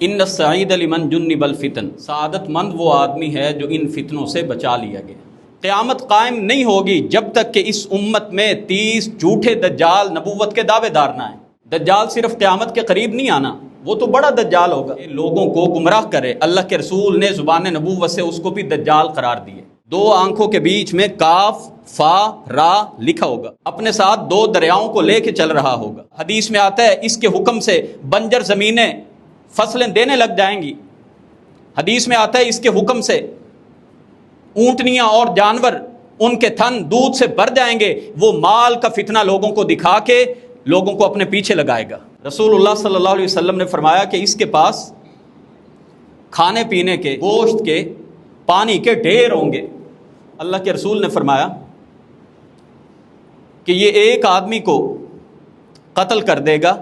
ان السعید لمن جنب الفتن، سعادت مند وہ آدمی ہے جو ان فتنوں سے بچا لیا گیا۔ قیامت قائم نہیں ہوگی جب تک کہ اس امت میں 30 جھوٹے دجال نبوت کے دعوے دار نہ آئیں۔ دجال صرف قیامت کے قریب نہیں آنا، وہ تو بڑا دجال ہوگا، لوگوں کو گمراہ کرے۔ اللہ کے رسول نے زبان نبوت سے اس کو بھی دجال قرار دیے۔ 2 آنکھوں کے بیچ میں کاف فا را لکھا ہوگا، اپنے ساتھ 2 دریاؤں کو لے کے چل رہا ہوگا۔ حدیث میں آتا ہے اس کے حکم سے بنجر زمینیں فصلیں دینے لگ جائیں گی۔ حدیث میں آتا ہے اس کے حکم سے اونٹنیاں اور جانور ان کے تھن دودھ سے بھر جائیں گے۔ وہ مال کا فتنہ لوگوں کو دکھا کے لوگوں کو اپنے پیچھے لگائے گا۔ رسول اللہ صلی اللہ علیہ وسلم نے فرمایا کہ اس کے پاس کھانے پینے کے، گوشت کے، پانی کے ڈھیر ہوں گے۔ اللہ کے رسول نے فرمایا کہ یہ ایک آدمی کو قتل کر دے گا،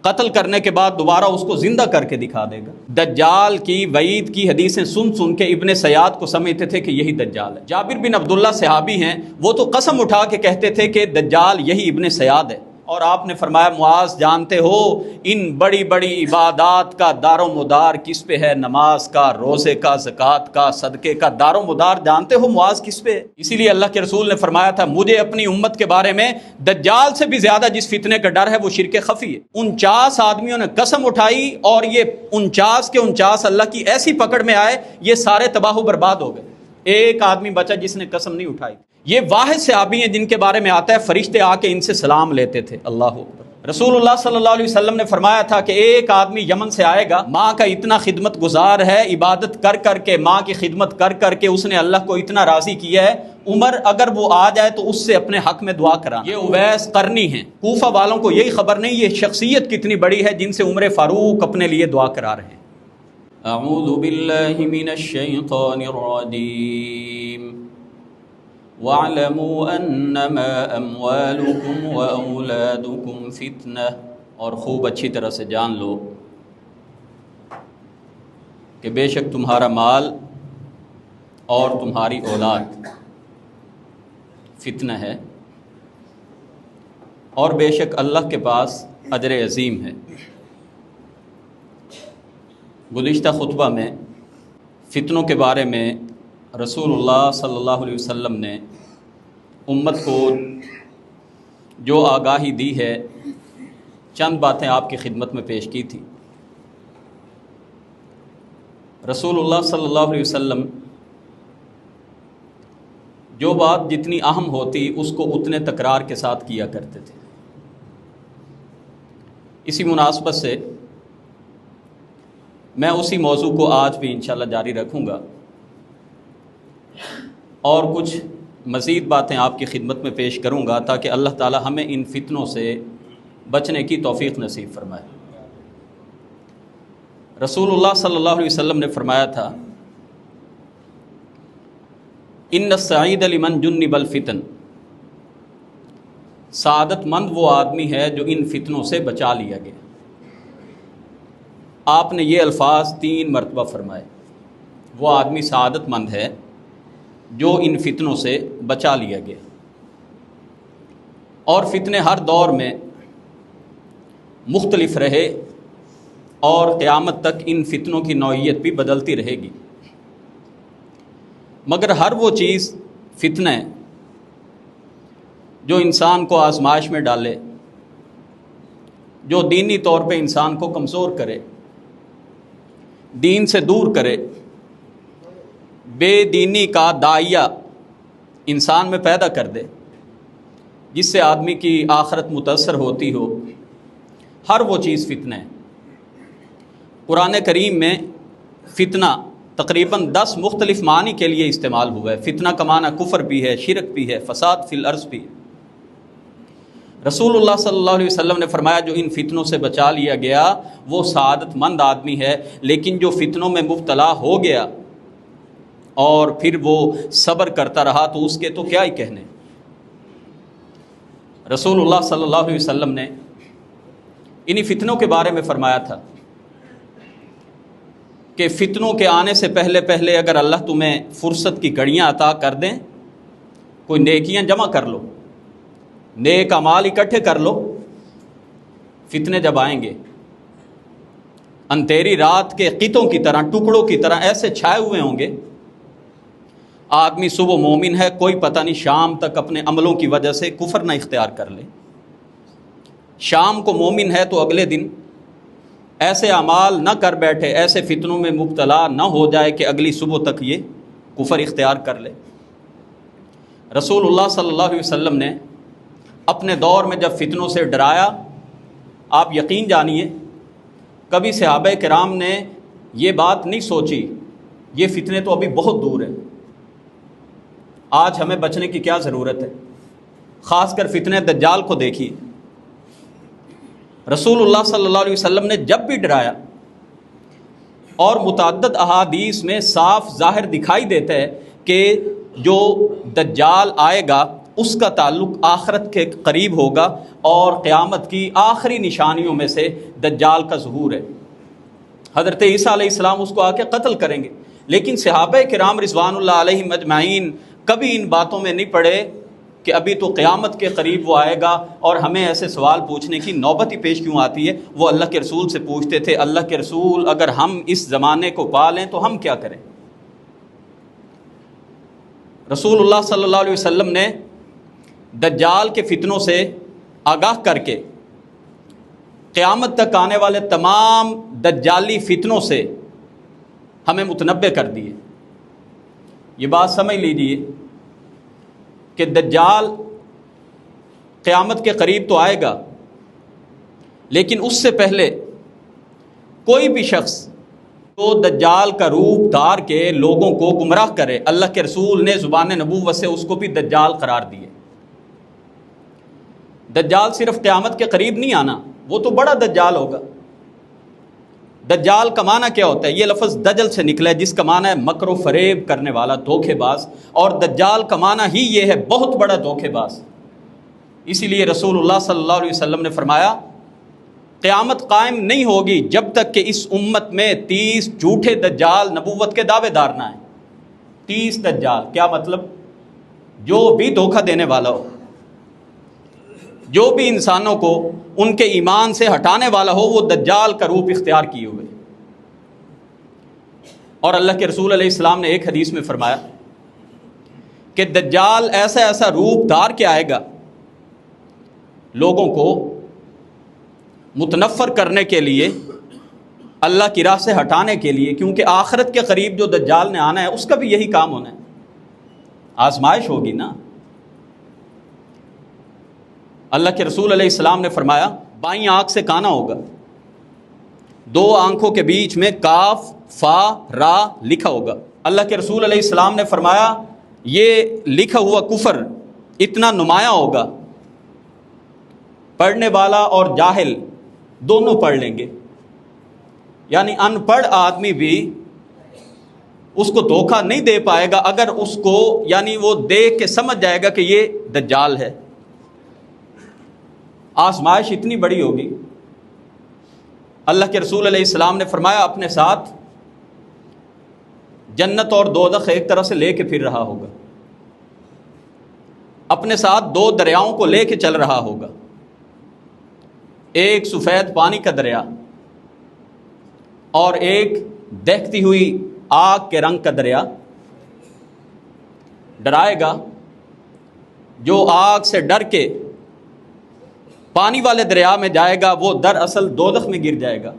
قتل کرنے کے بعد دوبارہ اس کو زندہ کر کے دکھا دے گا۔ دجال کی وعید کی حدیثیں سن کے ابن سیاد کو سمجھتے تھے کہ یہی دجال ہے۔ جابر بن عبداللہ صحابی ہیں، وہ تو قسم اٹھا کے کہتے تھے کہ دجال یہی ابن سیاد ہے۔ اور آپ نے فرمایا معاذ جانتے ہو ان بڑی بڑی عبادات کا دار و مدار کس پہ ہے؟ نماز کا، روزے کا، زکوٰۃ کا، صدقے کا دار و مدار جانتے ہو معاذ کس پہ ہے؟ اسی لیے اللہ کے رسول نے فرمایا تھا مجھے اپنی امت کے بارے میں دجال سے بھی زیادہ جس فتنے کا ڈر ہے وہ شرک خفی ہے۔ 49 آدمیوں نے قسم اٹھائی اور یہ 49 کے 49 اللہ کی ایسی پکڑ میں آئے یہ سارے تباہ و برباد ہو گئے۔ ایک آدمی بچا جس نے قسم نہیں اٹھائی۔ یہ واحد صحابی ہیں جن کے بارے میں آتا ہے فرشتے آ کے ان سے سلام لیتے تھے۔ اللہ اکبر۔ رسول اللہ صلی اللہ علیہ وسلم نے فرمایا تھا کہ ایک آدمی یمن سے آئے گا، ماں کا اتنا خدمت گزار ہے، عبادت کر کر کے، ماں کی خدمت کر کر کے اس نے اللہ کو اتنا راضی کیا ہے، عمر اگر وہ آ جائے تو اس سے اپنے حق میں دعا کرانا۔ یہ اویس قرنی ہیں۔ کوفہ والوں کو یہی خبر نہیں یہ شخصیت کتنی بڑی ہے جن سے عمر فاروق اپنے لیے دعا کرا رہے ہیں۔ اعوذ باللہ من الشیطان الرجیم وَاعْلَمُوا أَنَّمَا أَمْوَالُكُمْ وَأَوْلَادُكُمْ فِتْنَةٌ، اور خوب اچھی طرح سے جان لو کہ بے شک تمہارا مال اور تمہاری اولاد فتنہ ہے، اور بے شک اللہ کے پاس اجر عظیم ہے۔ گزشتہ خطبہ میں فتنوں کے بارے میں رسول اللہ صلی اللہ علیہ وسلم نے امت کو جو آگاہی دی ہے چند باتیں آپ کی خدمت میں پیش کی تھی۔ رسول اللہ صلی اللہ علیہ وسلم جو بات جتنی اہم ہوتی اس کو اتنے تکرار کے ساتھ کیا کرتے تھے۔ اسی مناسبت سے میں اسی موضوع کو آج بھی انشاءاللہ جاری رکھوں گا اور کچھ مزید باتیں آپ کی خدمت میں پیش کروں گا تاکہ اللہ تعالی ہمیں ان فتنوں سے بچنے کی توفیق نصیب فرمائے۔ رسول اللہ صلی اللہ علیہ وسلم نے فرمایا تھا ان السعید لمن جنب الفتن، سعادت مند وہ آدمی ہے جو ان فتنوں سے بچا لیا گیا۔ آپ نے یہ الفاظ 3 مرتبہ فرمائے، وہ آدمی سعادت مند ہے جو ان فتنوں سے بچا لیا گیا۔ اور فتنے ہر دور میں مختلف رہے اور قیامت تک ان فتنوں کی نوعیت بھی بدلتی رہے گی، مگر ہر وہ چیز فتنہ ہے جو انسان کو آزمائش میں ڈالے، جو دینی طور پہ انسان کو کمزور کرے، دین سے دور کرے، بے دینی کا داعیہ انسان میں پیدا کر دے جس سے آدمی کی آخرت متاثر ہوتی ہو، ہر وہ چیز فتنہ ہے۔ قرآن کریم میں فتنہ تقریباً 10 مختلف معنی کے لیے استعمال ہوا ہے۔ فتنہ کا معنی کفر بھی ہے، شرک بھی ہے، فساد فی الارض بھی ہے۔ رسول اللہ صلی اللہ علیہ وسلم نے فرمایا جو ان فتنوں سے بچا لیا گیا وہ سعادت مند آدمی ہے، لیکن جو فتنوں میں مبتلا ہو گیا اور پھر وہ صبر کرتا رہا تو اس کے تو کیا ہی کہنے۔ رسول اللہ صلی اللہ علیہ وسلم نے انہی فتنوں کے بارے میں فرمایا تھا کہ فتنوں کے آنے سے پہلے اگر اللہ تمہیں فرصت کی گھڑیاں عطا کر دیں، کوئی نیکیاں جمع کر لو، نیک اعمال اکٹھے کر لو، فتنے جب آئیں گے اندھیری رات کے قطوں کی طرح، ٹکڑوں کی طرح ایسے چھائے ہوئے ہوں گے۔ آدمی صبح مومن ہے، کوئی پتہ نہیں شام تک اپنے عملوں کی وجہ سے کفر نہ اختیار کر لے، شام کو مومن ہے تو اگلے دن ایسے اعمال نہ کر بیٹھے، ایسے فتنوں میں مبتلا نہ ہو جائے کہ اگلی صبح تک یہ کفر اختیار کر لے۔ رسول اللہ صلی اللہ علیہ وسلم نے اپنے دور میں جب فتنوں سے ڈرایا، آپ یقین جانیے کبھی صحابہ کرام نے یہ بات نہیں سوچی یہ فتنے تو ابھی بہت دور ہیں، آج ہمیں بچنے کی کیا ضرورت ہے۔ خاص کر فتنہ دجال کو دیکھیے، رسول اللہ صلی اللہ علیہ وسلم نے جب بھی ڈرایا، اور متعدد احادیث میں صاف ظاہر دکھائی دیتا ہے کہ جو دجال آئے گا اس کا تعلق آخرت کے قریب ہوگا، اور قیامت کی آخری نشانیوں میں سے دجال کا ظہور ہے۔ حضرت عیسیٰ علیہ السلام اس کو آ کے قتل کریں گے، لیکن صحابہ کرام رضوان اللہ علیہم اجمعین کبھی ان باتوں میں نہیں پڑے کہ ابھی تو قیامت کے قریب وہ آئے گا، اور ہمیں ایسے سوال پوچھنے کی نوبت ہی پیش کیوں آتی ہے۔ وہ اللہ کے رسول سے پوچھتے تھے، اللہ کے رسول اگر ہم اس زمانے کو پا لیں تو ہم کیا کریں؟ رسول اللہ صلی اللہ علیہ وسلم نے دجال کے فتنوں سے آگاہ کر کے قیامت تک آنے والے تمام دجالی فتنوں سے ہمیں متنبع کر دیے۔ یہ بات سمجھ لیجیے کہ دجال قیامت کے قریب تو آئے گا، لیکن اس سے پہلے کوئی بھی شخص جو دجال کا روپ دھار کے لوگوں کو گمراہ کرے، اللہ کے رسول نے زبان نبوت سے اس کو بھی دجال قرار دیے۔ دجال صرف قیامت کے قریب نہیں آنا، وہ تو بڑا دجال ہوگا۔ دجال کا معنی کیا ہوتا ہے؟ یہ لفظ دجل سے نکلا ہے، جس کا معنی ہے مکر و فریب کرنے والا، دھوکے باز، اور دجال کا معنی ہی یہ ہے بہت بڑا دھوکے باز۔ اسی لیے رسول اللہ صلی اللہ علیہ وسلم نے فرمایا قیامت قائم نہیں ہوگی جب تک کہ اس امت میں 30 جھوٹے دجال نبوت کے دعوے دار نہ ہیں۔ 30 دجال، کیا مطلب؟ جو بھی دھوکہ دینے والا ہو، جو بھی انسانوں کو ان کے ایمان سے ہٹانے والا ہو، وہ دجال کا روپ اختیار کیے ہوئے۔ اور اللہ کے رسول علیہ السلام نے ایک حدیث میں فرمایا کہ دجال ایسا ایسا روپ دھار کے آئے گا لوگوں کو متنفر کرنے کے لیے، اللہ کی راہ سے ہٹانے کے لیے، کیونکہ آخرت کے قریب جو دجال نے آنا ہے اس کا بھی یہی کام ہونا ہے، آزمائش ہوگی نا۔ اللہ کے رسول علیہ السلام نے فرمایا بائیں آنکھ سے کانا ہوگا، 2 آنکھوں کے بیچ میں کاف فا را لکھا ہوگا۔ اللہ کے رسول علیہ السلام نے فرمایا یہ لکھا ہوا کفر اتنا نمایاں ہوگا، پڑھنے والا اور جاہل دونوں پڑھ لیں گے، یعنی ان پڑھ آدمی بھی اس کو دھوکہ نہیں دے پائے گا اگر اس کو، یعنی وہ دیکھ کے سمجھ جائے گا کہ یہ دجال ہے۔ آزمائش اتنی بڑی ہوگی۔ اللہ کے رسول علیہ السلام نے فرمایا اپنے ساتھ جنت اور دوزخ ایک طرح سے لے کے پھر رہا ہوگا، اپنے ساتھ 2 دریاؤں کو لے کے چل رہا ہوگا، ایک سفید پانی کا دریا اور ایک دہتی ہوئی آگ کے رنگ کا دریا۔ ڈرائے گا جو آگ سے ڈر کے پانی والے دریا میں جائے گا وہ دراصل دوزخ میں گر جائے گا،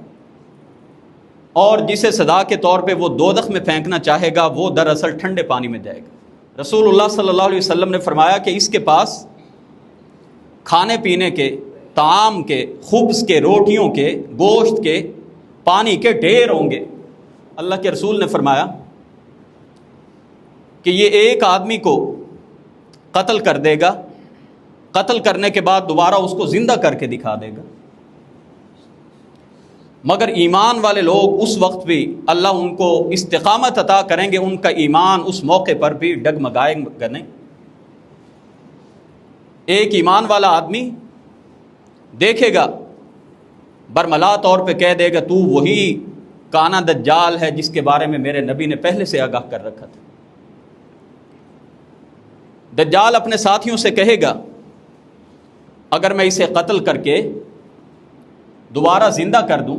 اور جسے سزا کے طور پہ وہ دوزخ میں پھینکنا چاہے گا وہ دراصل ٹھنڈے پانی میں جائے گا۔ رسول اللہ صلی اللہ علیہ وسلم نے فرمایا کہ اس کے پاس کھانے پینے کے، طعام کے، خبز کے، روٹیوں کے، گوشت کے، پانی کے ڈھیر ہوں گے۔ اللہ کے رسول نے فرمایا کہ یہ ایک آدمی کو قتل کر دے گا، قتل کرنے کے بعد دوبارہ اس کو زندہ کر کے دکھا دے گا، مگر ایمان والے لوگ اس وقت بھی اللہ ان کو استقامت عطا کریں گے، ان کا ایمان اس موقع پر بھی ڈگمگائے گا نہیں۔ ایک ایمان والا آدمی دیکھے گا، برملا طور پہ کہہ دے گا تو وہی کانا دجال ہے جس کے بارے میں میرے نبی نے پہلے سے آگاہ کر رکھا تھا۔ دجال اپنے ساتھیوں سے کہے گا اگر میں اسے قتل کر کے دوبارہ زندہ کر دوں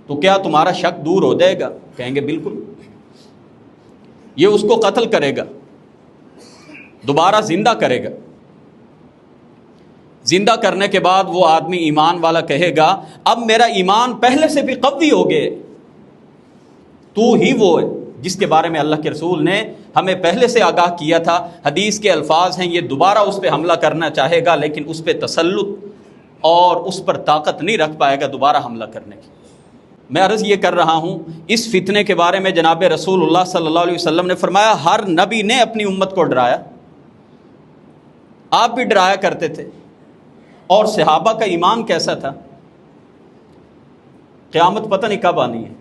تو کیا تمہارا شک دور ہو جائے گا؟ کہیں گے بالکل۔ یہ اس کو قتل کرے گا، دوبارہ زندہ کرے گا، زندہ کرنے کے بعد وہ آدمی ایمان والا کہے گا اب میرا ایمان پہلے سے بھی قوی ہو گئے، تو ہی وہ ہے جس کے بارے میں اللہ کے رسول نے ہمیں پہلے سے آگاہ کیا تھا۔ حدیث کے الفاظ ہیں، یہ دوبارہ اس پہ حملہ کرنا چاہے گا لیکن اس پہ تسلط اور اس پر طاقت نہیں رکھ پائے گا دوبارہ حملہ کرنے کی۔ میں عرض یہ کر رہا ہوں، اس فتنے کے بارے میں جناب رسول اللہ صلی اللہ علیہ وسلم نے فرمایا ہر نبی نے اپنی امت کو ڈرایا، آپ بھی ڈرایا کرتے تھے۔ اور صحابہ کا ایمان کیسا تھا؟ قیامت پتہ نہیں کب آنی ہے۔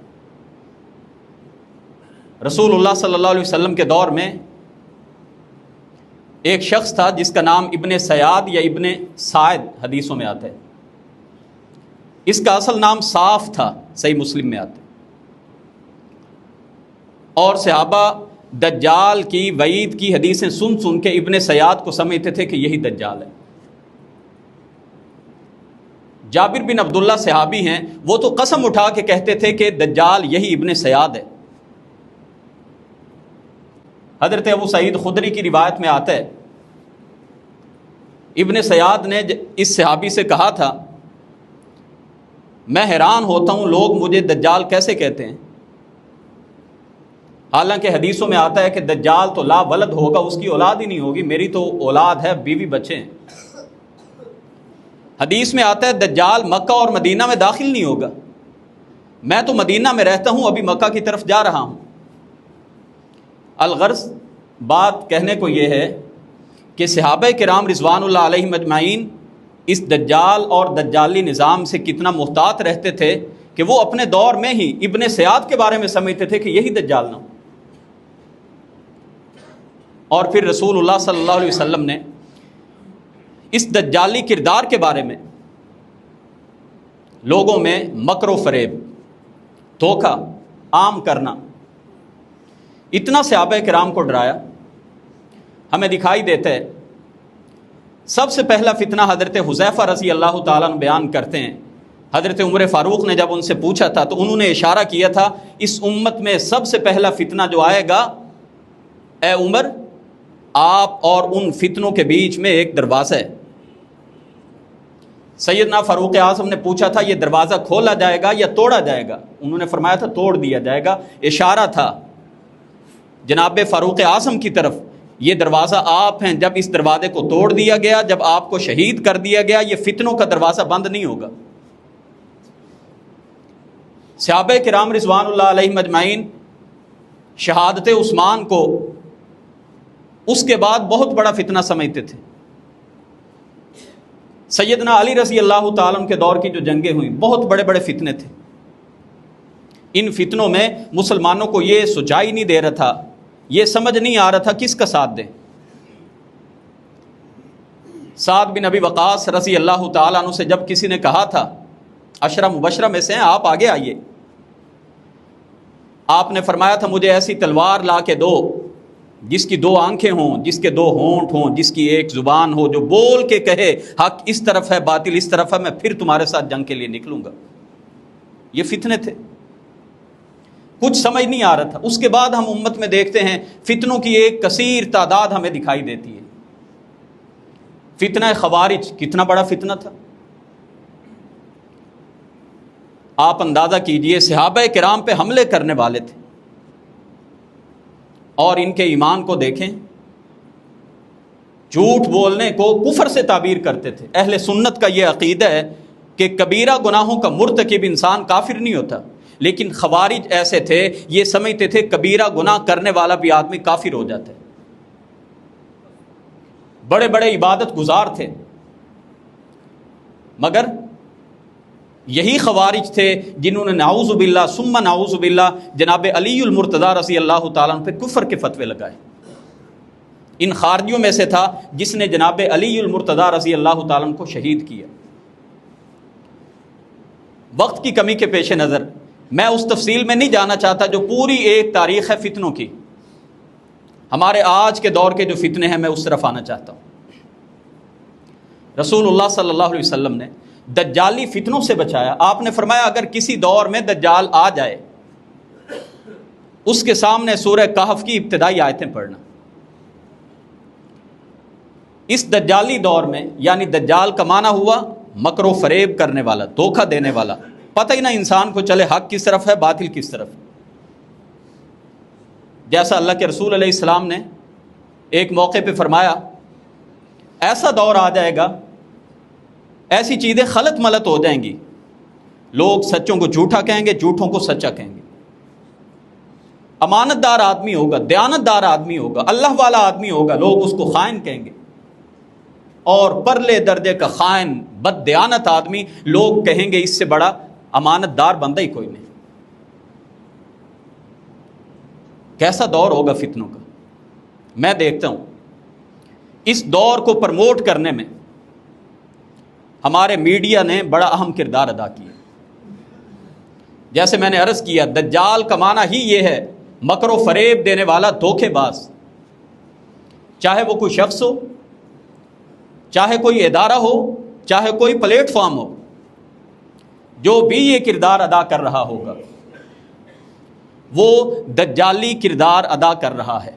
رسول اللہ صلی اللہ علیہ وسلم کے دور میں ایک شخص تھا جس کا نام ابن سیاد یا ابن سعد حدیثوں میں آتا ہے، اس کا اصل نام صاف تھا، صحیح مسلم میں آتا ہے۔ اور صحابہ دجال کی وعید کی حدیثیں سن سن کے ابن سیاد کو سمجھتے تھے کہ یہی دجال ہے۔ جابر بن عبداللہ صحابی ہیں، وہ تو قسم اٹھا کے کہتے تھے کہ دجال یہی ابن سیاد ہے۔ حضرت ابو سعید خدری کی روایت میں آتا ہے، ابن سیاد نے اس صحابی سے کہا تھا میں حیران ہوتا ہوں لوگ مجھے دجال کیسے کہتے ہیں، حالانکہ حدیثوں میں آتا ہے کہ دجال تو لا ولد ہوگا، اس کی اولاد ہی نہیں ہوگی، میری تو اولاد ہے، بیوی بچے ہیں۔ حدیث میں آتا ہے دجال مکہ اور مدینہ میں داخل نہیں ہوگا، میں تو مدینہ میں رہتا ہوں، ابھی مکہ کی طرف جا رہا ہوں۔ الغرض بات کہنے کو یہ ہے کہ صحابہ کرام رضوان اللہ علیہم اجمعین اس دجال اور دجالی نظام سے کتنا محتاط رہتے تھے کہ وہ اپنے دور میں ہی ابن سیاد کے بارے میں سمجھتے تھے کہ یہی دجال نہ ہو۔ اور پھر رسول اللہ صلی اللہ علیہ وسلم نے اس دجالی کردار کے بارے میں لوگوں میں مکر و فریب، دھوکہ عام کرنا، اتنا صحابہ کرام کو ڈرایا۔ ہمیں دکھائی دیتا ہے سب سے پہلا فتنہ حضرت حذیفہ رضی اللہ تعالیٰ عنہ بیان کرتے ہیں، حضرت عمر فاروق نے جب ان سے پوچھا تھا تو انہوں نے اشارہ کیا تھا اس امت میں سب سے پہلا فتنہ جو آئے گا، اے عمر آپ اور ان فتنوں کے بیچ میں ایک دروازہ ہے۔ سیدنا فاروق اعظم نے پوچھا تھا یہ دروازہ کھولا جائے گا یا توڑا جائے گا؟ انہوں نے فرمایا تھا توڑ دیا جائے گا، اشارہ تھا جناب فاروق اعظم کی طرف، یہ دروازہ آپ ہیں، جب اس دروازے کو توڑ دیا گیا، جب آپ کو شہید کر دیا گیا، یہ فتنوں کا دروازہ بند نہیں ہوگا۔ صحابہ کرام رضوان اللہ علیہم اجمعین شہادت عثمان کو اس کے بعد بہت بڑا فتنہ سمجھتے تھے۔ سیدنا علی رضی اللہ تعالیٰ عنہ کے دور کی جو جنگیں ہوئیں بہت بڑے بڑے فتنے تھے، ان فتنوں میں مسلمانوں کو یہ سچائی نہیں دے رہا تھا، یہ سمجھ نہیں آ رہا تھا کس کا ساتھ دیں۔ سعد بن ابی وقاص رضی اللہ تعالیٰ عنہ سے جب کسی نے کہا تھا، عشرہ مبشرہ میں سے ہیں، آپ آگے آئیے، آپ نے فرمایا تھا مجھے ایسی تلوار لا کے دو جس کی دو آنکھیں ہوں، جس کے دو ہونٹ ہوں، جس کی ایک زبان ہو، جو بول کے کہے حق اس طرف ہے باطل اس طرف ہے، میں پھر تمہارے ساتھ جنگ کے لیے نکلوں گا۔ یہ فتنے تھے، کچھ سمجھ نہیں آ رہا تھا۔ اس کے بعد ہم امت میں دیکھتے ہیں فتنوں کی ایک کثیر تعداد ہمیں دکھائی دیتی ہے۔ فتنہ خوارج کتنا بڑا فتنہ تھا، آپ اندازہ کیجئے، صحابہ کرام پہ حملے کرنے والے تھے اور ان کے ایمان کو دیکھیں، جھوٹ بولنے کو کفر سے تعبیر کرتے تھے۔ اہل سنت کا یہ عقیدہ ہے کہ کبیرہ گناہوں کا مرتکب انسان کافر نہیں ہوتا، لیکن خوارج ایسے تھے، یہ سمجھتے تھے کبیرہ گناہ کرنے والا بھی آدمی کافر ہو جاتا ہے۔ بڑے بڑے عبادت گزار تھے، مگر یہی خوارج تھے جنہوں نے نعوذ باللہ ثم نعوذ باللہ جناب علی المرتضیٰ رضی اللہ تعالیٰ عنہ پہ کفر کے فتوے لگائے۔ ان خارجیوں میں سے تھا جس نے جناب علی المرتضیٰ رضی اللہ تعالیٰ عنہ کو شہید کیا۔ وقت کی کمی کے پیش نظر میں اس تفصیل میں نہیں جانا چاہتا جو پوری ایک تاریخ ہے فتنوں کی، ہمارے آج کے دور کے جو فتنے ہیں میں اس طرف آنا چاہتا ہوں۔ رسول اللہ صلی اللہ علیہ وسلم نے دجالی فتنوں سے بچایا. آپ نے فرمایا اگر کسی دور میں دجال آ جائے اس کے سامنے سورہ کہف کی ابتدائی آیتیں پڑھنا. اس دجالی دور میں، یعنی دجال کا معنی ہوا مکر و فریب کرنے والا، دھوکہ دینے والا، پتہ ہی نہ انسان کو چلے حق کس طرف ہے باطل کس طرف. جیسا اللہ کے رسول علیہ السلام نے ایک موقع پہ فرمایا ایسا دور آ جائے گا، ایسی چیزیں خلط ملط ہو جائیں گی، لوگ سچوں کو جھوٹا کہیں گے، جھوٹوں کو سچا کہیں گے. امانت دار آدمی ہوگا، دیانت دار آدمی ہوگا، اللہ والا آدمی ہوگا، لوگ اس کو خائن کہیں گے. اور پرلے درجے کا خائن بد دیانت آدمی، لوگ کہیں گے اس سے بڑا امانت دار بندہ ہی کوئی نہیں. کیسا دور ہوگا فتنوں کا. میں دیکھتا ہوں اس دور کو پرموٹ کرنے میں ہمارے میڈیا نے بڑا اہم کردار ادا کیا. جیسے میں نے عرض کیا، دجال کا معنی ہی یہ ہے مکر و فریب دینے والا، دھوکے باز. چاہے وہ کوئی شخص ہو، چاہے کوئی ادارہ ہو، چاہے کوئی پلیٹ فارم ہو، جو بھی یہ کردار ادا کر رہا ہوگا وہ دجالی کردار ادا کر رہا ہے.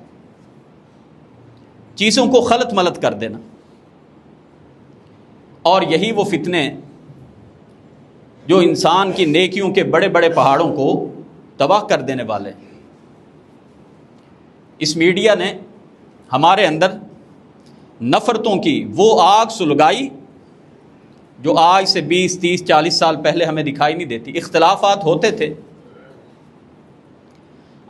چیزوں کو خلط ملط کر دینا. اور یہی وہ فتنے جو انسان کی نیکیوں کے بڑے بڑے پہاڑوں کو تباہ کر دینے والے. اس میڈیا نے ہمارے اندر نفرتوں کی وہ آگ سلگائی جو آج سے 20, 30, 40 سال پہلے ہمیں دکھائی نہیں دیتی. اختلافات ہوتے تھے،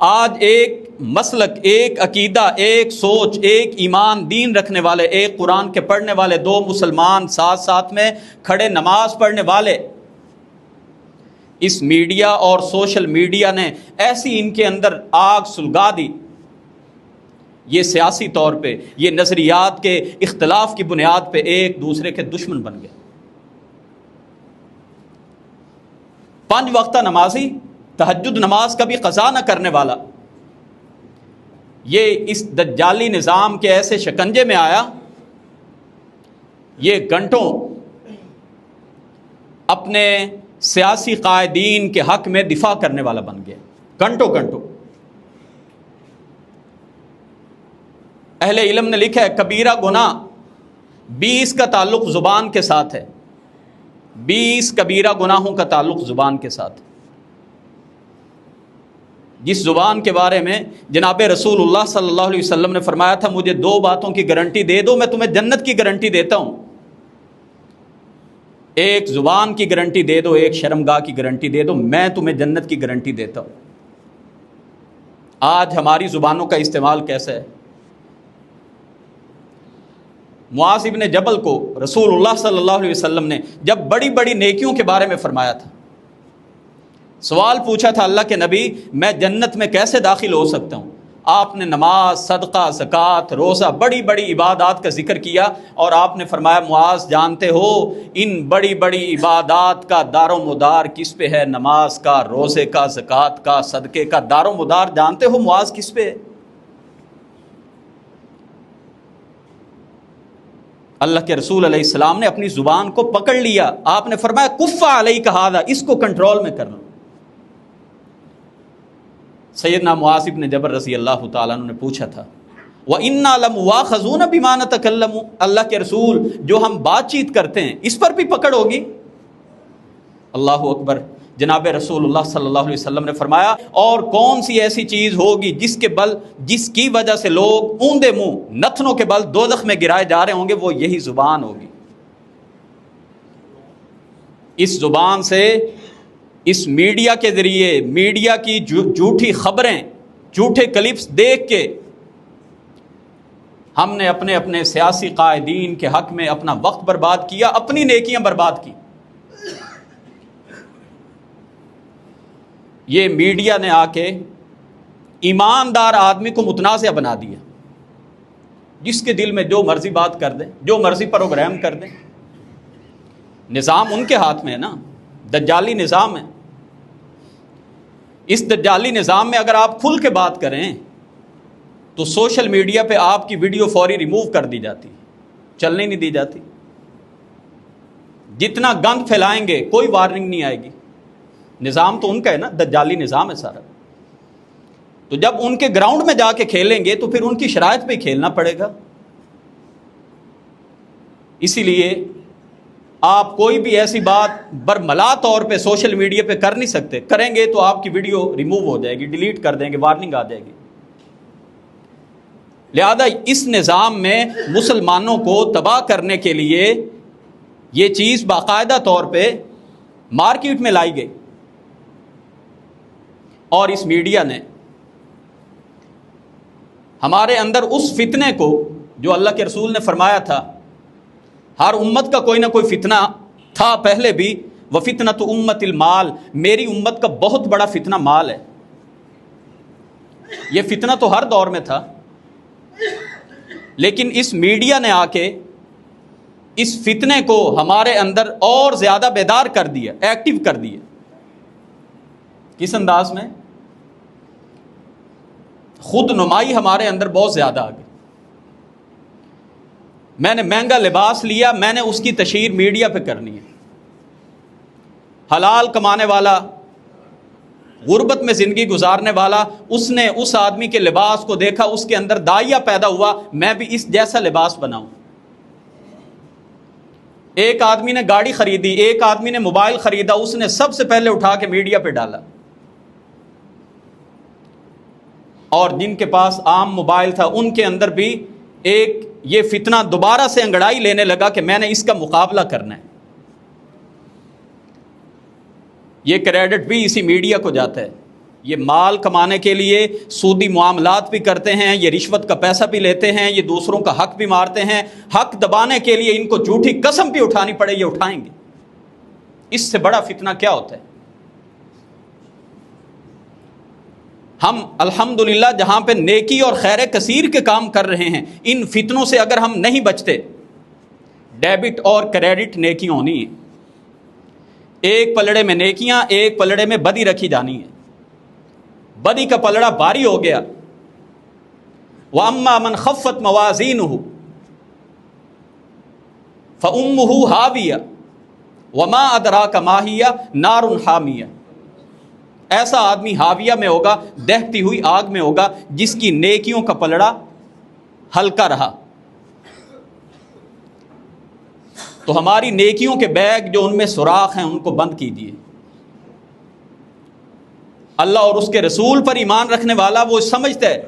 آج ایک مسلک، ایک عقیدہ، ایک سوچ، ایک ایمان دین رکھنے والے، ایک قرآن کے پڑھنے والے، دو مسلمان ساتھ ساتھ میں کھڑے نماز پڑھنے والے. اس میڈیا اور سوشل میڈیا نے ایسی ان کے اندر آگ سلگا دی، یہ سیاسی طور پہ، یہ نظریات کے اختلاف کی بنیاد پہ ایک دوسرے کے دشمن بن گئے. 5 وقتہ نمازی، تہجد نماز کا بھی قضا نہ کرنے والا، یہ اس دجالی نظام کے ایسے شکنجے میں آیا، یہ گھنٹوں اپنے سیاسی قائدین کے حق میں دفاع کرنے والا بن گیا. گھنٹوں. اہل علم نے لکھا ہے کبیرہ گناہ 20 کا تعلق زبان کے ساتھ ہے. 20 کبیرہ گناہوں کا تعلق زبان کے ساتھ. جس زبان کے بارے میں جناب رسول اللہ صلی اللہ علیہ وسلم نے فرمایا تھا مجھے 2 باتوں کی گارنٹی دے دو، میں تمہیں جنت کی گارنٹی دیتا ہوں. ایک زبان کی گارنٹی دے دو، ایک شرمگاہ کی گارنٹی دے دو، میں تمہیں جنت کی گارنٹی دیتا ہوں. آج ہماری زبانوں کا استعمال کیسا ہے؟ معاذ ابن جبل کو رسول اللہ صلی اللہ علیہ وسلم نے جب بڑی بڑی نیکیوں کے بارے میں فرمایا تھا، سوال پوچھا تھا اللہ کے نبی میں جنت میں کیسے داخل ہو سکتا ہوں؟ آپ نے نماز، صدقہ، زکوٰۃ، روزہ، بڑی بڑی عبادات کا ذکر کیا اور آپ نے فرمایا معاذ جانتے ہو ان بڑی بڑی عبادات کا دار و مدار کس پہ ہے؟ نماز کا، روزے کا، زکوٰۃ کا، صدقے کا دار و مدار جانتے ہو معاذ کس پہ ہے؟ اللہ کے رسول علیہ السلام نے اپنی زبان کو پکڑ لیا. آپ نے فرمایا کف علیک ھذا، اس کو کنٹرول میں کر لو. سیدنا معاذ بن جبل رضی اللہ تعالیٰ عنہ نے پوچھا تھا وَإِنَّا لَمُؤَاخَذُونَ بِمَا نَتَكَلَّمُ، اللہ کے رسول جو ہم بات چیت کرتے ہیں اس پر بھی پکڑ ہوگی؟ اللہ اکبر. جناب رسول اللہ صلی اللہ علیہ وسلم نے فرمایا اور کون سی ایسی چیز ہوگی جس کی وجہ سے لوگ اوندے منہ نتنوں کے بل دوزخ میں گرائے جا رہے ہوں گے؟ وہ یہی زبان ہوگی. اس زبان سے، اس میڈیا کے ذریعے، میڈیا کی جھوٹی خبریں، جھوٹے کلپس دیکھ کے ہم نے اپنے سیاسی قائدین کے حق میں اپنا وقت برباد کیا، اپنی نیکیاں برباد کی. یہ میڈیا نے آ کے ایماندار آدمی کو متنازع بنا دیا. جس کے دل میں جو مرضی بات کر دیں، جو مرضی پروگرام کر دیں. نظام ان کے ہاتھ میں ہے نا، دجالی نظام ہے. اس دجالی نظام میں اگر آپ کھل کے بات کریں تو سوشل میڈیا پہ آپ کی ویڈیو فوری ریموو کر دی جاتی، چلنے نہیں دی جاتی. جتنا گند پھیلائیں گے کوئی وارننگ نہیں آئے گی. نظام تو ان کا ہے نا، دجالی نظام ہے سارا. تو جب ان کے گراؤنڈ میں جا کے کھیلیں گے تو پھر ان کی شرائط پہ کھیلنا پڑے گا. اسی لیے آپ کوئی بھی ایسی بات برملا طور پہ سوشل میڈیا پہ کر نہیں سکتے. کریں گے تو آپ کی ویڈیو ریموو ہو جائے گی، ڈیلیٹ کر دیں گے، وارننگ آ جائے گی. لہذا اس نظام میں مسلمانوں کو تباہ کرنے کے لیے یہ چیز باقاعدہ طور پہ مارکیٹ میں لائی گئی، اور اس میڈیا نے ہمارے اندر اس فتنے کو جو اللہ کے رسول نے فرمایا تھا، ہر امت کا کوئی نہ کوئی فتنہ تھا پہلے بھی، وفتنۃ امت المال، میری امت کا بہت بڑا فتنہ مال ہے. یہ فتنہ تو ہر دور میں تھا، لیکن اس میڈیا نے آ کے اس فتنے کو ہمارے اندر اور زیادہ بیدار کر دیا، ایکٹیو کر دیا. کس انداز میں؟ خود نمائی ہمارے اندر بہت زیادہ آ گئی. میں نے مہنگا لباس لیا، میں نے اس کی تشہیر میڈیا پہ کرنی ہے. حلال کمانے والا، غربت میں زندگی گزارنے والا، اس نے اس آدمی کے لباس کو دیکھا، اس کے اندر داعیہ پیدا ہوا، میں بھی اس جیسا لباس بناؤں. ایک آدمی نے گاڑی خریدی، ایک آدمی نے موبائل خریدا، اس نے سب سے پہلے اٹھا کے میڈیا پہ ڈالا. اور جن کے پاس عام موبائل تھا ان کے اندر بھی ایک یہ فتنہ دوبارہ سے انگڑائی لینے لگا کہ میں نے اس کا مقابلہ کرنا ہے. یہ کریڈٹ بھی اسی میڈیا کو جاتا ہے. یہ مال کمانے کے لیے سودی معاملات بھی کرتے ہیں، یہ رشوت کا پیسہ بھی لیتے ہیں، یہ دوسروں کا حق بھی مارتے ہیں. حق دبانے کے لیے ان کو جھوٹی قسم بھی اٹھانی پڑے، یہ اٹھائیں گے. اس سے بڑا فتنہ کیا ہوتا ہے؟ ہم الحمدللہ جہاں پہ نیکی اور خیر کثیر کے کام کر رہے ہیں، ان فتنوں سے اگر ہم نہیں بچتے، ڈیبٹ اور کریڈٹ نیکیاں ہونی ہیں. ایک پلڑے میں نیکیاں، ایک پلڑے میں بدی رکھی جانی ہے. بدی کا پلڑا بھاری ہو گیا. وَأَمَّا مَنْ خَفَّتْ مَوَازِينُهُ فَأُمُّهُ هَاوِيَةٌ وَمَا أَدْرَاكَ مَا هِيَ نَارٌ حَامِيَةٌ. ایسا آدمی حاویہ میں ہوگا، دہتی ہوئی آگ میں ہوگا، جس کی نیکیوں کا پلڑا ہلکا رہا. تو ہماری نیکیوں کے بیگ جو ان میں سوراخ ہیں ان کو بند کیجیے. اللہ اور اس کے رسول پر ایمان رکھنے والا وہ سمجھتا ہے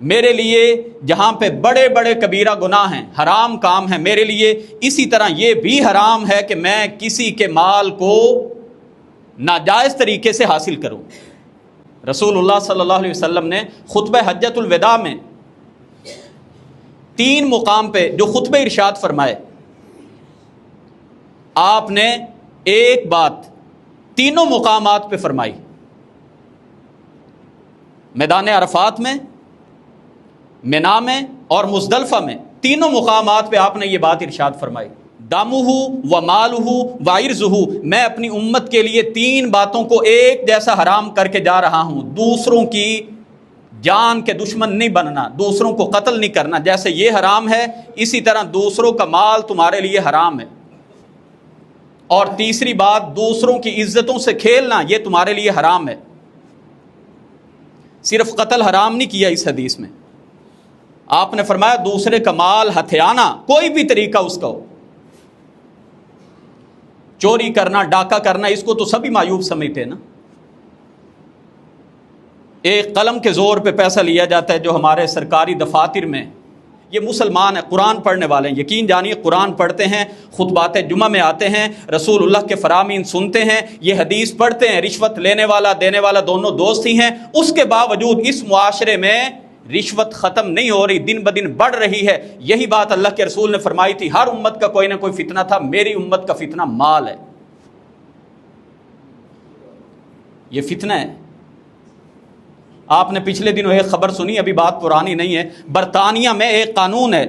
میرے لیے جہاں پہ بڑے بڑے کبیرہ گناہ ہیں، حرام کام ہیں، میرے لیے اسی طرح یہ بھی حرام ہے کہ میں کسی کے مال کو ناجائز طریقے سے حاصل کروں. رسول اللہ صلی اللہ علیہ وسلم نے خطبہ حجۃ الوداع میں 3 مقام پہ جو خطبہ ارشاد فرمائے، آپ نے ایک بات تینوں مقامات پہ فرمائی. میدان عرفات میں، منا میں اور مزدلفہ میں، تینوں مقامات پہ آپ نے یہ بات ارشاد فرمائی. دمہ و مالہ و عرضہ، میں اپنی امت کے لیے 3 باتوں کو ایک جیسا حرام کر کے جا رہا ہوں. دوسروں کی جان کے دشمن نہیں بننا، دوسروں کو قتل نہیں کرنا. جیسے یہ حرام ہے، اسی طرح دوسروں کا مال تمہارے لیے حرام ہے. اور تیسری بات، دوسروں کی عزتوں سے کھیلنا، یہ تمہارے لیے حرام ہے. صرف قتل حرام نہیں کیا اس حدیث میں، آپ نے فرمایا دوسرے کا مال ہتھیانا، کوئی بھی طریقہ اس کا ہو، چوری کرنا، ڈاکہ کرنا، اس کو تو سبھی معیوب سمجھتے ہیں نا. ایک قلم کے زور پہ پیسہ لیا جاتا ہے جو ہمارے سرکاری دفاتر میں، یہ مسلمان ہیں، قرآن پڑھنے والے ہیں، یقین جانیے قرآن پڑھتے ہیں، خطبات جمعہ میں آتے ہیں، رسول اللہ کے فرامین سنتے ہیں، یہ حدیث پڑھتے ہیں. رشوت لینے والا دینے والا دونوں دوست ہی ہیں. اس کے باوجود اس معاشرے میں رشوت ختم نہیں ہو رہی، دن بدن بڑھ رہی ہے. یہی بات اللہ کے رسول نے فرمائی تھی، ہر امت کا کوئی نہ کوئی فتنہ تھا، میری امت کا فتنہ مال ہے. یہ فتنہ ہے. آپ نے پچھلے دنوں ایک خبر سنی، ابھی بات پرانی نہیں ہے، برطانیہ میں ایک قانون ہے،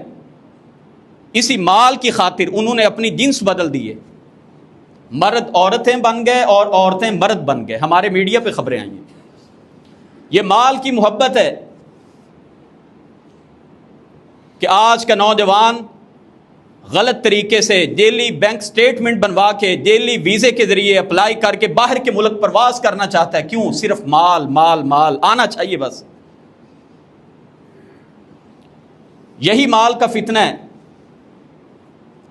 اسی مال کی خاطر انہوں نے اپنی جنس بدل دی ہے. مرد عورتیں بن گئے اور عورتیں مرد بن گئے. ہمارے میڈیا پہ خبریں آئی ہیں. یہ مال کی محبت ہے کہ آج کا نوجوان غلط طریقے سے جیلی بینک سٹیٹمنٹ بنوا کے جیلی ویزے کے ذریعے اپلائی کر کے باہر کے ملک پرواز کرنا چاہتا ہے. کیوں؟ صرف مال مال مال آنا چاہیے بس. یہی مال کا فتنہ ہے.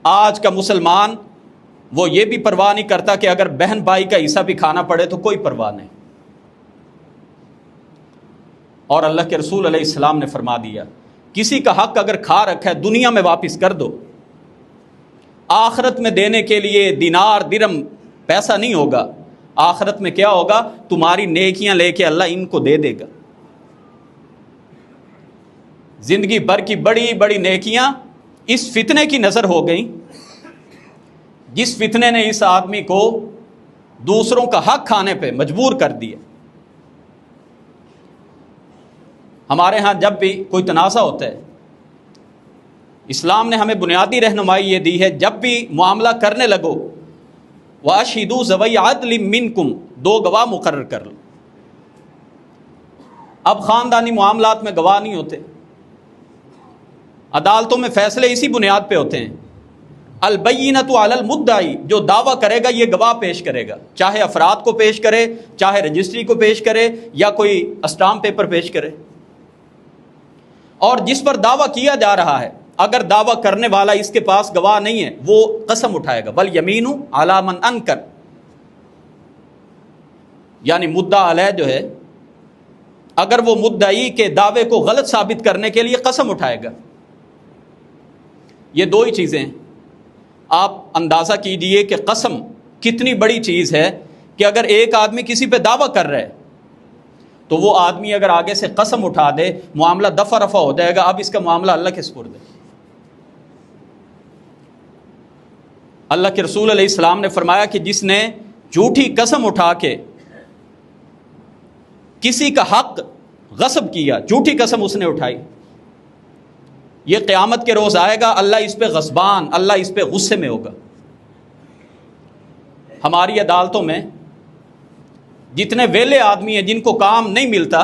آج کا مسلمان وہ یہ بھی پرواہ نہیں کرتا کہ اگر بہن بھائی کا حصہ بھی کھانا پڑے تو کوئی پرواہ نہیں. اور اللہ کے رسول علیہ السلام نے فرما دیا کسی کا حق اگر کھا رکھا ہے دنیا میں واپس کر دو, آخرت میں دینے کے لیے دینار درم پیسہ نہیں ہوگا. آخرت میں کیا ہوگا؟ تمہاری نیکیاں لے کے اللہ ان کو دے دے گا. زندگی بھر کی بڑی بڑی نیکیاں اس فتنے کی نظر ہو گئیں جس فتنے نے اس آدمی کو دوسروں کا حق کھانے پہ مجبور کر دیا. ہمارے ہاں جب بھی کوئی تنازع ہوتا ہے, اسلام نے ہمیں بنیادی رہنمائی یہ دی ہے, جب بھی معاملہ کرنے لگو وَأَشْهِدُوا ذَوَيْ عَدْلٍ مِّنْكُمْ, 2 گواہ مقرر کر لو. اب خاندانی معاملات میں گواہ نہیں ہوتے, عدالتوں میں فیصلے اسی بنیاد پہ ہوتے ہیں. البینۃ علی المدعی, جو دعویٰ کرے گا یہ گواہ پیش کرے گا, چاہے افراد کو پیش کرے, چاہے رجسٹری کو پیش کرے, یا کوئی اسٹامپ پیپر پیش کرے. اور جس پر دعویٰ کیا جا رہا ہے اگر دعویٰ کرنے والا اس کے پاس گواہ نہیں ہے وہ قسم اٹھائے گا. والیمین علی من انکر, یعنی مدعا علیہ جو ہے اگر وہ مدعی کے دعوے کو غلط ثابت کرنے کے لیے قسم اٹھائے گا. یہ 2 ہی چیزیں ہیں. آپ اندازہ کیجئے کہ قسم کتنی بڑی چیز ہے کہ اگر ایک آدمی کسی پہ دعویٰ کر رہا ہے تو وہ آدمی اگر آگے سے قسم اٹھا دے معاملہ دفع رفع ہو جائے گا. اب اس کا معاملہ اللہ کے سپرد ہے. اللہ کے رسول علیہ السلام نے فرمایا کہ جس نے جھوٹی قسم اٹھا کے کسی کا حق غصب کیا, جھوٹی قسم اس نے اٹھائی, یہ قیامت کے روز آئے گا, اللہ اس پہ غضبان, اللہ اس پہ غصے میں ہوگا. ہماری عدالتوں میں جتنے ویلے آدمی ہیں جن کو کام نہیں ملتا,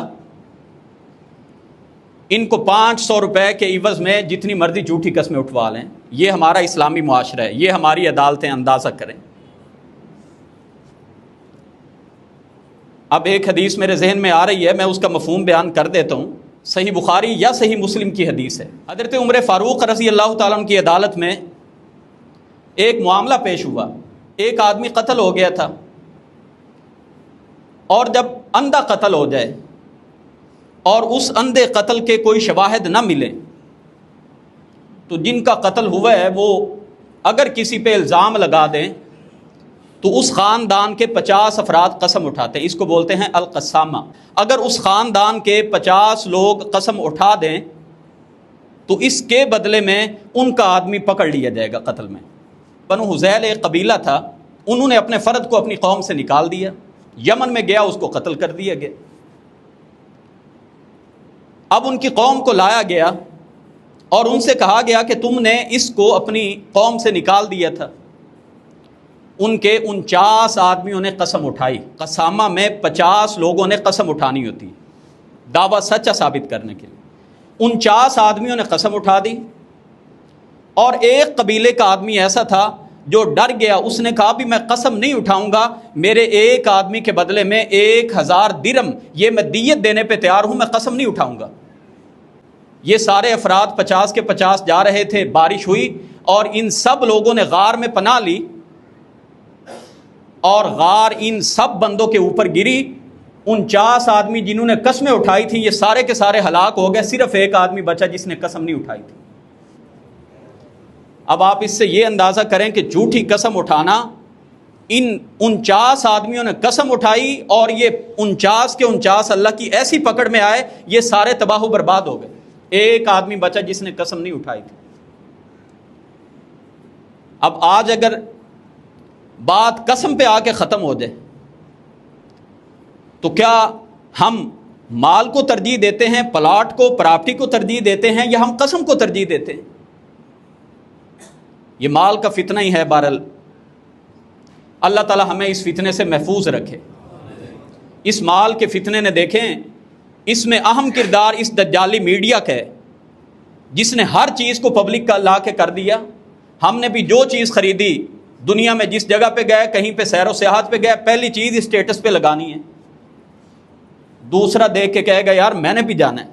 ان کو 500 روپے کے عوض میں جتنی مرضی جھوٹی قسمیں اٹھوا لیں. یہ ہمارا اسلامی معاشرہ ہے, یہ ہماری عدالتیں. اندازہ کریں. اب ایک حدیث میرے ذہن میں آ رہی ہے, میں اس کا مفہوم بیان کر دیتا ہوں. صحیح بخاری یا صحیح مسلم کی حدیث ہے. حضرت عمر فاروق رضی اللہ تعالیٰ عنہ کی عدالت میں ایک معاملہ پیش ہوا. ایک آدمی قتل ہو گیا تھا, اور جب اندھا قتل ہو جائے اور اس اندھے قتل کے کوئی شواہد نہ ملے تو جن کا قتل ہوا ہے وہ اگر کسی پہ الزام لگا دیں تو اس خاندان کے 50 افراد قسم اٹھاتے ہیں. اس کو بولتے ہیں القسامہ. اگر اس خاندان کے 50 لوگ قسم اٹھا دیں تو اس کے بدلے میں ان کا آدمی پکڑ لیا جائے گا قتل میں. بنو حذیل ایک قبیلہ تھا, انہوں نے اپنے فرد کو اپنی قوم سے نکال دیا, یمن میں گیا, اس کو قتل کر دیا گیا. اب ان کی قوم کو لایا گیا اور ان سے کہا گیا کہ تم نے اس کو اپنی قوم سے نکال دیا تھا. ان کے 49 آدمیوں نے قسم اٹھائی. قسامہ میں 50 لوگوں نے قسم اٹھانی ہوتی دعویٰ سچا ثابت کرنے کے لیے. 49 آدمیوں نے قسم اٹھا دی, اور ایک قبیلے کا آدمی ایسا تھا جو ڈر گیا. اس نے کہا بھی میں قسم نہیں اٹھاؤں گا, میرے ایک آدمی کے بدلے میں 1000 درم یہ میں دیت دینے پہ تیار ہوں, میں قسم نہیں اٹھاؤں گا. یہ سارے افراد 50 کے 50 جا رہے تھے. بارش ہوئی اور ان سب لوگوں نے غار میں پناہ لی, اور غار ان سب بندوں کے اوپر گری. 49 آدمی جنہوں نے قسمیں اٹھائی تھیں یہ سارے کے سارے ہلاک ہو گئے. صرف ایک آدمی بچا جس نے قسم نہیں اٹھائی تھی. اب آپ اس سے یہ اندازہ کریں کہ جھوٹی قسم اٹھانا, ان 49 آدمیوں نے قسم اٹھائی اور یہ 49 کے 49 اللہ کی ایسی پکڑ میں آئے, یہ سارے تباہ و برباد ہو گئے. ایک آدمی بچا جس نے قسم نہیں اٹھائی تھی. اب آج اگر بات قسم پہ آ کے ختم ہو جائے تو کیا ہم مال کو ترجیح دیتے ہیں, پلاٹ کو, پراپرٹی کو ترجیح دیتے ہیں, یا ہم قسم کو ترجیح دیتے ہیں؟ یہ مال کا فتنہ ہی ہے. بہرحال اللہ تعالی ہمیں اس فتنے سے محفوظ رکھے. اس مال کے فتنے نے دیکھیں اس میں اہم کردار اس دجالی میڈیا کا ہے جس نے ہر چیز کو پبلک کا لا کے کر دیا, ہم نے بھی جو چیز خریدی دنیا میں جس جگہ پہ گئے, کہیں پہ سیر و سیاحت پہ گئے, پہلی چیز اسٹیٹس پہ لگانی ہے. دوسرا دیکھ کے کہے گا یار میں نے بھی جانا ہے.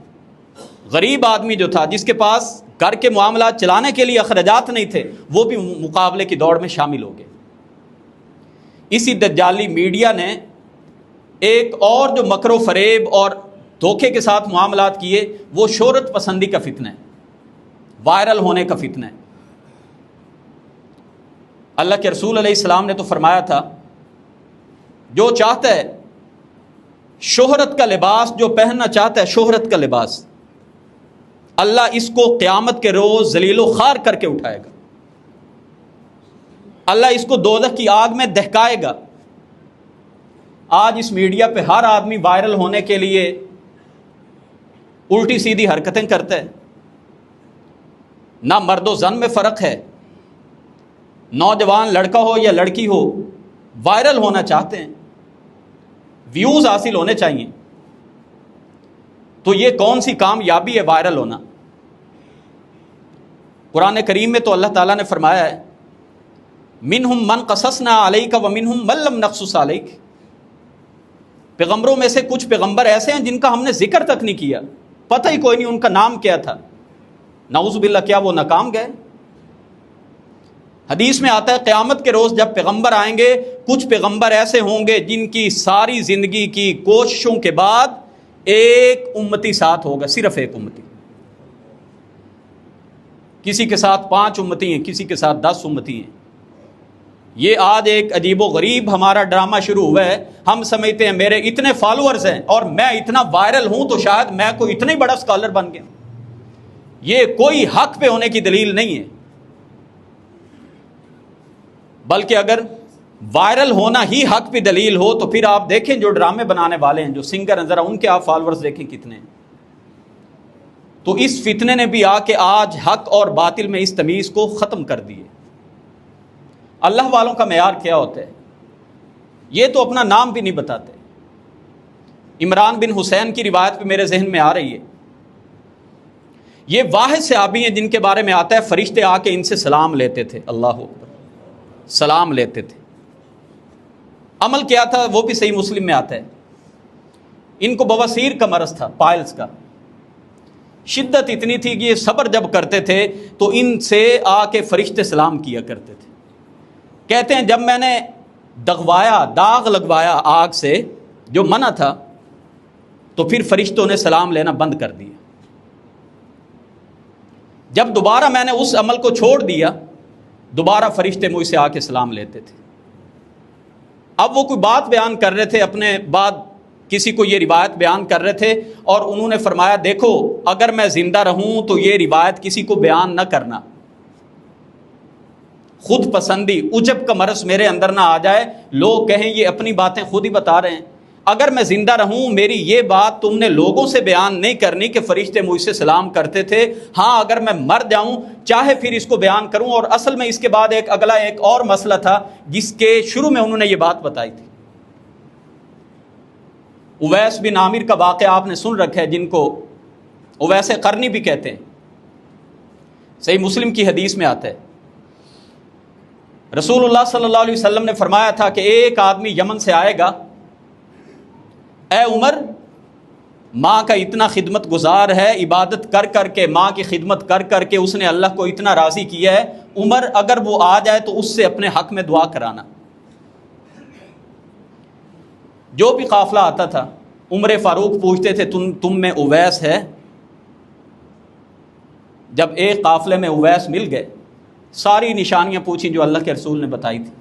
غریب آدمی جو تھا جس کے پاس گھر کے معاملات چلانے کے لیے اخراجات نہیں تھے, وہ بھی مقابلے کی دوڑ میں شامل ہو گئے. اسی دجالی میڈیا نے ایک اور جو مکر و فریب اور دھوکے کے ساتھ معاملات کیے, وہ شہرت پسندی کا فتنہ ہے, وائرل ہونے کا فتنہ ہے. اللہ کے رسول علیہ السلام نے تو فرمایا تھا, جو چاہتا ہے شہرت کا لباس, جو پہننا چاہتا ہے شہرت کا لباس, اللہ اس کو قیامت کے روز ذلیل و خوار کر کے اٹھائے گا. اللہ اس کو دوزخ کی آگ میں دہکائے گا. آج اس میڈیا پہ ہر آدمی وائرل ہونے کے لیے الٹی سیدھی حرکتیں کرتا ہے. نہ مرد و زن میں فرق ہے, نوجوان لڑکا ہو یا لڑکی ہو وائرل ہونا چاہتے ہیں, ویوز حاصل ہونے چاہیے. تو یہ کون سی کامیابی ہے وائرل ہونا؟ قرآن کریم میں تو اللہ تعالیٰ نے فرمایا ہے منہم من قصصنا علیک ومنہم من لم نقصص علیک. پیغمبروں میں سے کچھ پیغمبر ایسے ہیں جن کا ہم نے ذکر تک نہیں کیا, پتہ ہی کوئی نہیں ان کا نام کیا تھا. نعوذ باللہ, کیا وہ ناکام گئے؟ حدیث میں آتا ہے قیامت کے روز جب پیغمبر آئیں گے, کچھ پیغمبر ایسے ہوں گے جن کی ساری زندگی کی کوششوں کے بعد ایک امتی ساتھ ہوگا, صرف ایک امتی. کسی کے ساتھ 5 امتی ہیں, کسی کے ساتھ 10 امتی ہیں. یہ آج ایک عجیب و غریب ہمارا ڈرامہ شروع ہوا ہے. ہم سمجھتے ہیں میرے اتنے فالوورز ہیں اور میں اتنا وائرل ہوں تو شاید میں کوئی اتنا ہی بڑا اسکالر بن گیا. یہ کوئی حق پہ ہونے کی دلیل نہیں ہے, بلکہ اگر وائرل ہونا ہی حق پہ دلیل ہو تو پھر آپ دیکھیں جو ڈرامے بنانے والے ہیں, جو سنگر ہیں, ذرا ان کے آپ فالوورز دیکھیں کتنے ہیں. تو اس فتنے نے بھی آ کے آج حق اور باطل میں اس تمیز کو ختم کر دیے. اللہ والوں کا معیار کیا ہوتا ہے یہ تو اپنا نام بھی نہیں بتاتے. عمران بن حسین کی روایت پہ میرے ذہن میں آ رہی ہے, یہ واحد صحابی ہیں جن کے بارے میں آتا ہے فرشتے آ کے ان سے سلام لیتے تھے. اللہ اکبر, سلام لیتے تھے. عمل کیا تھا وہ بھی صحیح مسلم میں آتا ہے. ان کو بواسیر کا مرض تھا, پائلز کا. شدت اتنی تھی کہ یہ صبر جب کرتے تھے تو ان سے آ کے فرشتے سلام کیا کرتے تھے. کہتے ہیں جب میں نے دغوایا, داغ لگوایا آگ سے جو منع تھا, تو پھر فرشتوں نے سلام لینا بند کر دیا. جب دوبارہ میں نے اس عمل کو چھوڑ دیا, دوبارہ فرشتے مجھ سے آ کے سلام لیتے تھے. اب وہ کوئی بات بیان کر رہے تھے, اپنے بعد کسی کو یہ روایت بیان کر رہے تھے, اور انہوں نے فرمایا دیکھو اگر میں زندہ رہوں تو یہ روایت کسی کو بیان نہ کرنا. خود پسندی, عجب کا مرض میرے اندر نہ آ جائے, لوگ کہیں یہ اپنی باتیں خود ہی بتا رہے ہیں. اگر میں زندہ رہوں میری یہ بات تم نے لوگوں سے بیان نہیں کرنی کہ فرشتے مجھ سے سلام کرتے تھے. ہاں اگر میں مر جاؤں چاہے پھر اس کو بیان کروں. اور اصل میں اس کے بعد ایک اگلا ایک اور مسئلہ تھا جس کے شروع میں انہوں نے یہ بات بتائی تھی. اویس بن عامر کا واقعہ آپ نے سن رکھا ہے, جن کو اویس قرنی بھی کہتے ہیں. صحیح مسلم کی حدیث میں آتا ہے رسول اللہ صلی اللہ علیہ وسلم نے فرمایا تھا کہ ایک آدمی یمن سے آئے گا, اے عمر ماں کا اتنا خدمت گزار ہے, عبادت کر کر کے, ماں کی خدمت کر کر کے اس نے اللہ کو اتنا راضی کیا ہے, عمر اگر وہ آ جائے تو اس سے اپنے حق میں دعا کرانا. جو بھی قافلہ آتا تھا عمر فاروق پوچھتے تھے تم میں اویس ہے. جب ایک قافلے میں اویس مل گئے, ساری نشانیاں پوچھی جو اللہ کے رسول نے بتائی تھی.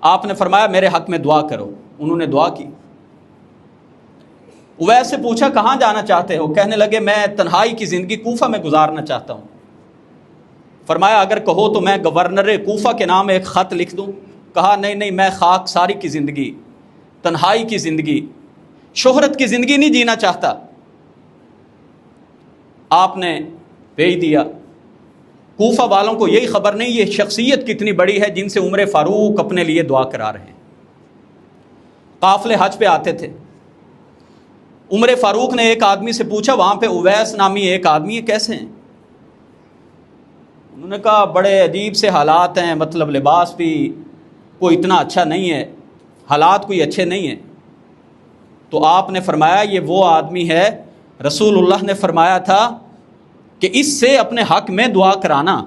آپ نے فرمایا میرے حق میں دعا کرو. انہوں نے دعا کی. اویس سے پوچھا کہاں جانا چاہتے ہو؟ کہنے لگے میں تنہائی کی زندگی کوفہ میں گزارنا چاہتا ہوں. فرمایا اگر کہو تو میں گورنر کوفہ کے نام ایک خط لکھ دوں. کہا نہیں میں خاک ساری کی زندگی, تنہائی کی زندگی, شہرت کی زندگی نہیں جینا چاہتا. آپ نے بھیج دیا. کوفہ والوں کو یہی خبر نہیں یہ شخصیت کتنی بڑی ہے جن سے عمر فاروق اپنے لیے دعا کرا رہے ہیں. قافلے حج پہ آتے تھے. عمر فاروق نے ایک آدمی سے پوچھا وہاں پہ اویس نامی ایک آدمی ہے, کیسے ہیں؟ انہوں نے کہا بڑے عجیب سے حالات ہیں، مطلب لباس بھی کوئی اتنا اچھا نہیں ہے، حالات کوئی اچھے نہیں ہیں۔ تو آپ نے فرمایا یہ وہ آدمی ہے، رسول اللہ نے فرمایا تھا کہ اس سے اپنے حق میں دعا کرانا۔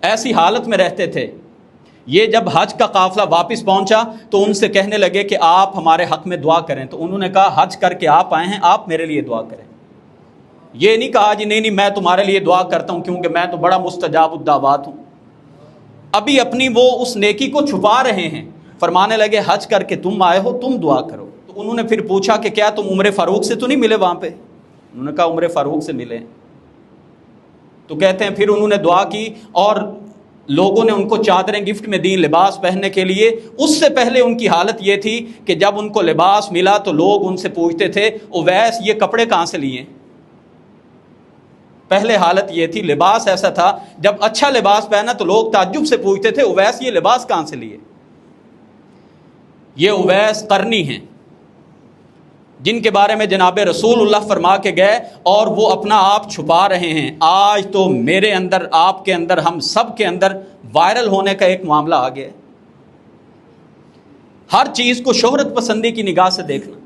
ایسی حالت میں رہتے تھے۔ یہ جب حج کا قافلہ واپس پہنچا تو ان سے کہنے لگے کہ آپ ہمارے حق میں دعا کریں، تو انہوں نے کہا حج کر کے آپ آئے ہیں، آپ میرے لیے دعا کریں۔ یہ نہیں کہا جی نہیں میں تمہارے لیے دعا کرتا ہوں کیونکہ میں تو بڑا مستجاب الدعوات ہوں۔ ابھی اپنی وہ اس نیکی کو چھپا رہے ہیں، فرمانے لگے حج کر کے تم آئے ہو، تم دعا کرو۔ تو انہوں نے پھر پوچھا کہ کیا تم عمر فاروق سے تو نہیں ملے وہاں پہ؟ انہوں نے کہا عمر فاروق سے ملے۔ تو کہتے ہیں پھر انہوں نے دعا کی اور لوگوں نے ان کو چادریں گفٹ میں دیں لباس پہننے کے لیے۔ اس سے پہلے ان کی حالت یہ تھی کہ جب ان کو لباس ملا تو لوگ ان سے پوچھتے تھے اویس یہ کپڑے کہاں سے لیے؟ پہلے حالت یہ تھی، لباس ایسا تھا جب اچھا لباس پہنا تو لوگ تعجب سے پوچھتے تھے اویس یہ لباس کہاں سے لیے؟ یہ اویس قرنی ہیں جن کے بارے میں جناب رسول اللہ فرما کے گئے اور وہ اپنا آپ چھپا رہے ہیں۔ آج تو میرے اندر، آپ کے اندر، ہم سب کے اندر وائرل ہونے کا ایک معاملہ آ گیا ہے۔ ہر چیز کو شہرت پسندی کی نگاہ سے دیکھنا،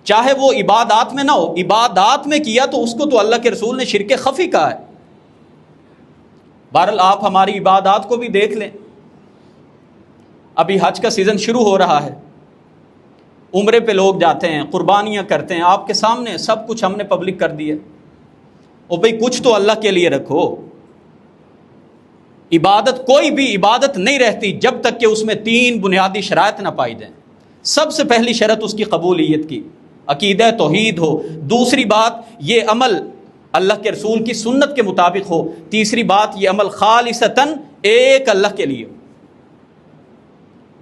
چاہے وہ عبادات میں نہ ہو۔ عبادات میں کیا تو اس کو تو اللہ کے رسول نے شرک خفی کہا ہے۔ بہرحال آپ ہماری عبادات کو بھی دیکھ لیں۔ ابھی حج کا سیزن شروع ہو رہا ہے، عمرے پہ لوگ جاتے ہیں، قربانیاں کرتے ہیں، آپ کے سامنے سب کچھ ہم نے پبلک کر دیا۔ او بھئی کچھ تو اللہ کے لیے رکھو۔ عبادت، کوئی بھی عبادت نہیں رہتی جب تک کہ اس میں 3 بنیادی شرائط نہ پائی جائیں۔ سب سے پہلی شرط اس کی قبولیت کی، عقیدہ توحید ہو۔ دوسری بات یہ عمل اللہ کے رسول کی سنت کے مطابق ہو۔ تیسری بات یہ عمل خالصتاً ایک اللہ کے لیے ہو۔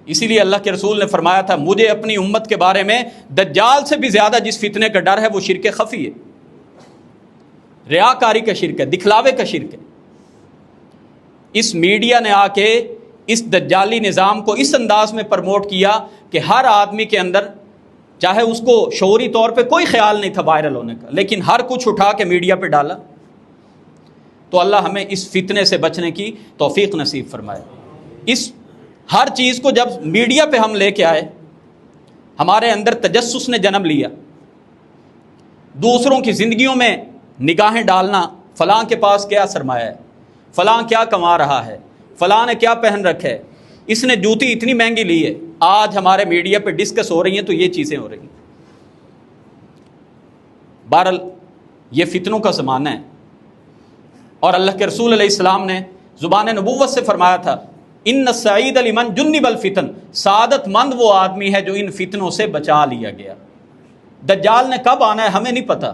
اسی لیے اللہ کے رسول نے فرمایا تھا مجھے اپنی امت کے بارے میں دجال سے بھی زیادہ جس فتنے کا ڈر ہے وہ شرک خفی ہے، ریاکاری کا شرک ہے، دکھلاوے کا شرک ہے۔ اس میڈیا نے آ کے اس دجالی نظام کو اس انداز میں پروموٹ کیا کہ ہر آدمی کے اندر، چاہے اس کو شعوری طور پہ کوئی خیال نہیں تھا وائرل ہونے کا، لیکن ہر کچھ اٹھا کے میڈیا پہ ڈالا۔ تو اللہ ہمیں اس فتنے سے بچنے کی توفیق نصیب فرمائے۔ اس ہر چیز کو جب میڈیا پہ ہم لے کے آئے، ہمارے اندر تجسس نے جنم لیا، دوسروں کی زندگیوں میں نگاہیں ڈالنا، فلاں کے پاس کیا سرمایہ ہے، فلاں کیا کما رہا ہے، فلاں نے کیا پہن رکھا ہے، اس نے جوتی اتنی مہنگی لی ہے۔ آج ہمارے میڈیا پہ ڈسکس ہو رہی ہیں تو یہ چیزیں ہو رہی ہیں۔ بہرحال یہ فتنوں کا زمانہ ہے، اور اللہ کے رسول علیہ السلام نے زبان نبوت سے فرمایا تھا ان السعید لمن جنب الفتن، سعادت مند وہ آدمی ہے جو ان فتنوں سے بچا لیا گیا۔ دجال نے کب آنا ہے ہمیں نہیں پتہ،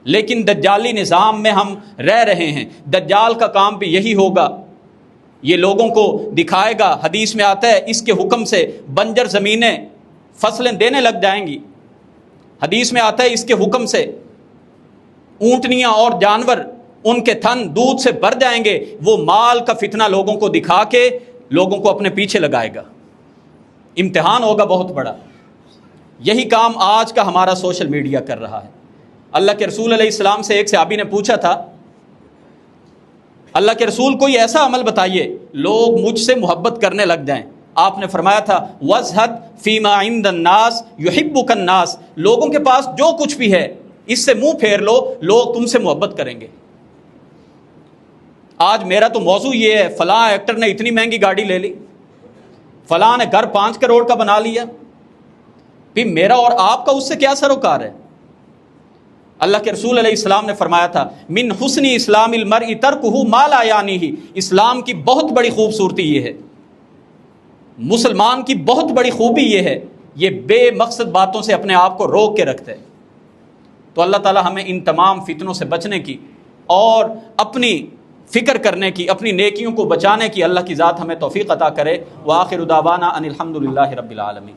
لیکن دجالی نظام میں ہم رہ رہے ہیں۔ دجال کا کام بھی یہی ہوگا، یہ لوگوں کو دکھائے گا۔ حدیث میں آتا ہے اس کے حکم سے بنجر زمینیں فصلیں دینے لگ جائیں گی۔ حدیث میں آتا ہے اس کے حکم سے اونٹنیاں اور جانور ان کے تھن دودھ سے بھر جائیں گے۔ وہ مال کا فتنہ لوگوں کو دکھا کے لوگوں کو اپنے پیچھے لگائے گا۔ امتحان ہوگا بہت بڑا۔ یہی کام آج کا ہمارا سوشل میڈیا کر رہا ہے۔ اللہ کے رسول علیہ السلام سے ایک صحابی نے پوچھا تھا اللہ کے رسول کوئی ایسا عمل بتائیے لوگ مجھ سے محبت کرنے لگ جائیں۔ آپ نے فرمایا تھا وَازْهَدْ فِي مَا عِندَ النَّاسِ يُحِبُّكَ النَّاسِ، لوگوں کے پاس جو کچھ بھی ہے اس سے منہ پھیر لو، لوگ تم سے محبت کریں گے۔ آج میرا تو موضوع یہ ہے فلاں ایکٹر نے اتنی مہنگی گاڑی لے لی، فلاں نے گھر 5 کروڑ کا بنا لیا، پھر میرا اور آپ کا اس سے کیا سروکار ہے؟ اللہ کے رسول علیہ السلام نے فرمایا تھا من حسن اسلام المرء ترکہ ما لا یعنیہ، اسلام کی بہت بڑی خوبصورتی یہ ہے، مسلمان کی بہت بڑی خوبی یہ ہے، یہ بے مقصد باتوں سے اپنے آپ کو روک کے رکھتا ہے۔ تو اللہ تعالی ہمیں ان تمام فتنوں سے بچنے کی اور اپنی فکر کرنے کی، اپنی نیکیوں کو بچانے کی اللہ کی ذات ہمیں توفیق عطا کرے۔ وآخر دعوانا ان الحمد للہ رب العالمین۔